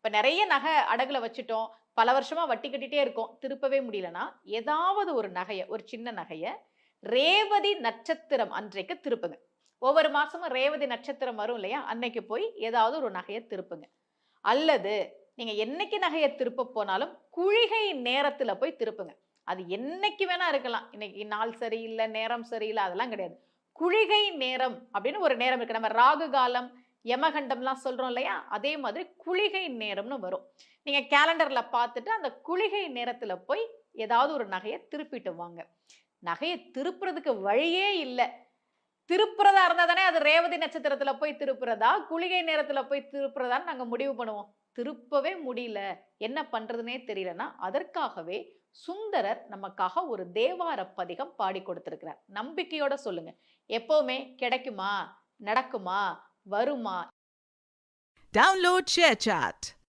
இப்ப நெறைய நகை அடகுல வச்சுட்டோம். பல வருஷமா வட்டி கட்டிட்டே இருக்கோம். திருப்பவே முடியலன்னா, ஏதாவது ஒரு நகைய, ஒரு சின்ன நகைய ரேவதி நட்சத்திரம் அன்றைக்கு திருப்புங்க. ஒவ்வொரு மாசமும் ரேவதி நட்சத்திரம் வரும் இல்லையா? அன்னைக்கு போய் ஏதாவது ஒரு நகைய திருப்புங்க. அல்லது நீங்க என்னைக்கு நகைய திருப்ப போனாலும், குளிகை நேரத்துல போய் திருப்புங்க. அது என்னைக்கு வேணா இருக்கலாம். இன்னைக்கு நாள் சரியில்ல, நேரம் சரியில்ல அதெல்லாம் கிடையாது. குளிகை நேரம் அப்படின்னு ஒரு நேரம் இருக்கு. நம்ம ராகு காலம், யமகண்டம்லாம் சொல்றோம் இல்லையா? அதே மாதிரி குளிகை நேரம்னு வரும். நீங்க கேலண்டர்ல பார்த்துட்டு அந்த குளிகை நேரத்துல போய் ஏதாவது ஒரு நகைய திருப்பிட்டு வாங்க. நகைய திருப்புறதுக்கு வழியே இல்ல. திருப்புறதா இருந்தா தானே அது ரேவதி நட்சத்திரத்துல போய் திருப்புறதா, குளிகை நேரத்துல போய் திருப்புறதான்னு நாங்க முடிவு பண்ணுவோம். திருப்பவே முடியல. என்ன பண்றதுன்னே தெரியலன்னா, அதற்காகவே சுந்தரர் நமக்காக ஒரு தேவார பதிகம் பாடிக் கொடுத்திருக்கிறார். நம்பிக்கையோட சொல்லுங்க. எப்பவுமே கிடைக்குமா? நடக்குமா? வருமா? Download ShareChat.